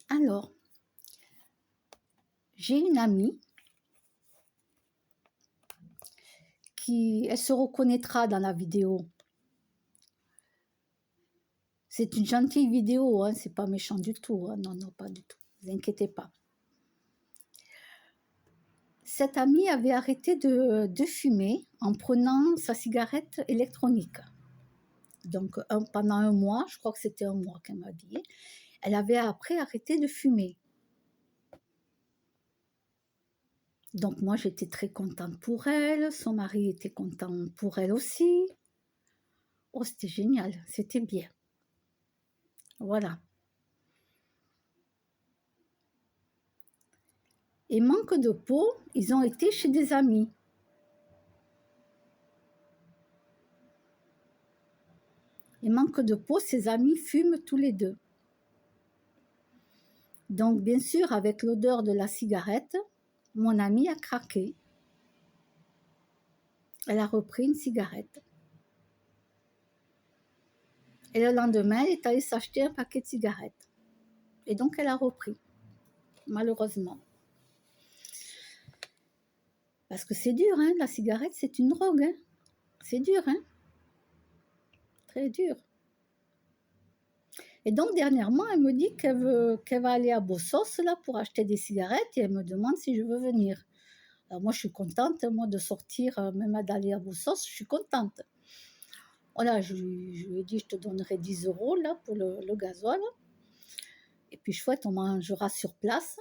Alors, j'ai une amie elle se reconnaîtra dans la vidéo. C'est une gentille vidéo, hein, c'est pas méchant du tout. Hein, non, non, pas du tout. Ne vous inquiétez pas. Cette amie avait arrêté de fumer en prenant sa cigarette électronique. Donc, pendant un mois, je crois que c'était un mois qu'elle m'a dit, elle avait après arrêté de fumer. Donc, moi, j'étais très contente pour elle. Son mari était content pour elle aussi. Oh, c'était génial, c'était bien. Voilà. Et manque de peau, ils ont été chez des amis. Et manque de peau, ses amis fument tous les deux. Donc, bien sûr, avec l'odeur de la cigarette, mon amie a craqué. Elle a repris une cigarette. Et le lendemain, elle est allée s'acheter un paquet de cigarettes. Et donc, elle a repris, malheureusement. Parce que c'est dur, hein, la cigarette, c'est une drogue. Hein. C'est dur, hein. Très dur. Et donc, dernièrement, elle me dit qu'elle va aller à Bossos là, pour acheter des cigarettes et elle me demande si je veux venir. Alors moi, je suis contente, moi, de sortir, même d'aller à Bossos, je suis contente. Voilà, je lui ai dit, je te donnerai 10 € là, pour le gasoil. Et puis, chouette, on mangera sur place.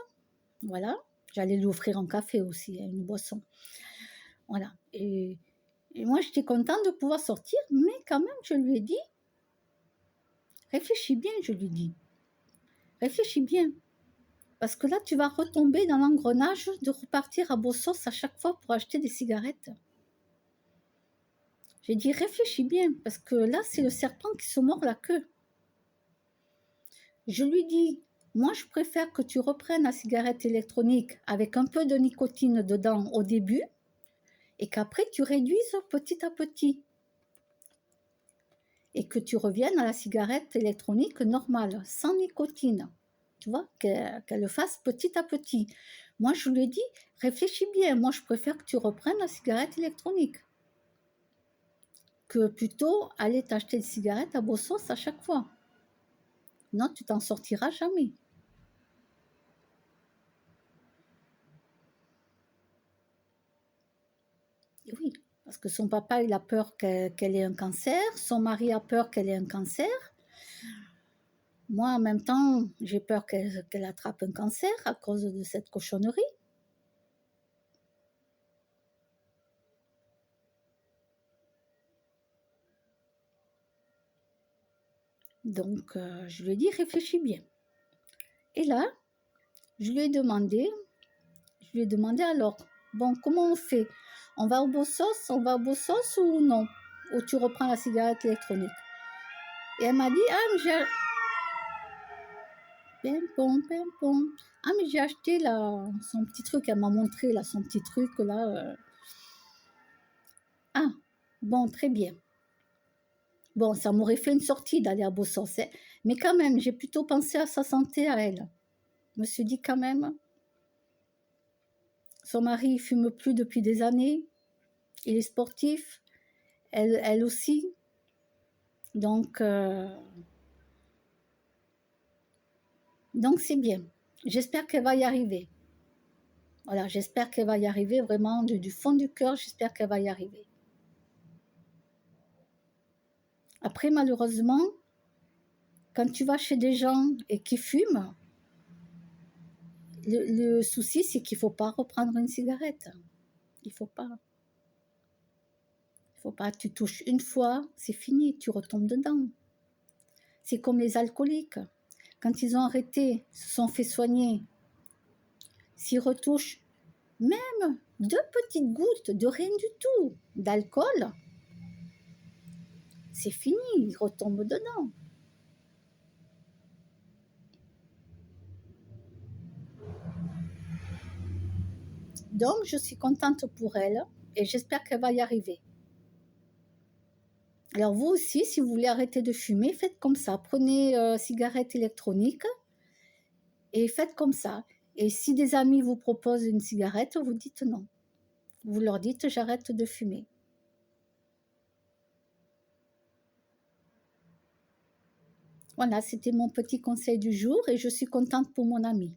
Voilà. J'allais lui offrir un café aussi, une boisson. Voilà. Et moi, j'étais contente de pouvoir sortir, mais quand même, je lui ai dit, réfléchis bien, je lui dis. Réfléchis bien. Parce que là, tu vas retomber dans l'engrenage de repartir à Bossos à chaque fois pour acheter des cigarettes. J'ai dit, réfléchis bien, parce que là, c'est le serpent qui se mord la queue. Je lui dis, moi, je préfère que tu reprennes la cigarette électronique avec un peu de nicotine dedans au début et qu'après, tu réduises petit à petit. Et que tu reviennes à la cigarette électronique normale, sans nicotine. Tu vois, qu'elle le fasse petit à petit. Moi, je lui ai dit, réfléchis bien, moi, je préfère que tu reprennes la cigarette électronique que plutôt aller t'acheter des cigarettes à Bossos à chaque fois. Non, tu t'en sortiras jamais. Et oui, parce que son papa, il a peur qu'elle ait un cancer, son mari a peur qu'elle ait un cancer. Moi, en même temps, j'ai peur qu'elle attrape un cancer à cause de cette cochonnerie. Donc, je lui ai dit, réfléchis bien. Et là, je lui ai demandé alors, bon, comment on fait? On va au Bossos ou non? Ou tu reprends la cigarette électronique? Et elle m'a dit, ah, mais j'ai... Pimpon. Ah, mais j'ai acheté là, son petit truc, elle m'a montré là, son petit truc là. Ah, bon, très bien. Bon, ça m'aurait fait une sortie d'aller à Bossos, hein. Mais quand même, j'ai plutôt pensé à sa santé à elle. Je me suis dit quand même, son mari ne fume plus depuis des années, il est sportif, elle aussi. Donc c'est bien. J'espère qu'elle va y arriver. Voilà, j'espère qu'elle va y arriver vraiment du fond du cœur, j'espère qu'elle va y arriver. Après, malheureusement, quand tu vas chez des gens et qui fument, le souci, c'est qu'il ne faut pas reprendre une cigarette. Il ne faut pas. Il faut pas. Tu touches une fois, c'est fini, tu retombes dedans. C'est comme les alcooliques. Quand ils ont arrêté, se sont fait soigner, s'ils retouchent même 2 petites gouttes de rien du tout d'alcool, c'est fini, ils retombent dedans. Donc, je suis contente pour elle et j'espère qu'elle va y arriver. Alors, vous aussi, si vous voulez arrêter de fumer, faites comme ça. Prenez cigarette électronique et faites comme ça. Et si des amis vous proposent une cigarette, vous dites non. Vous leur dites j'arrête de fumer. Voilà, c'était mon petit conseil du jour et je suis contente pour mon ami.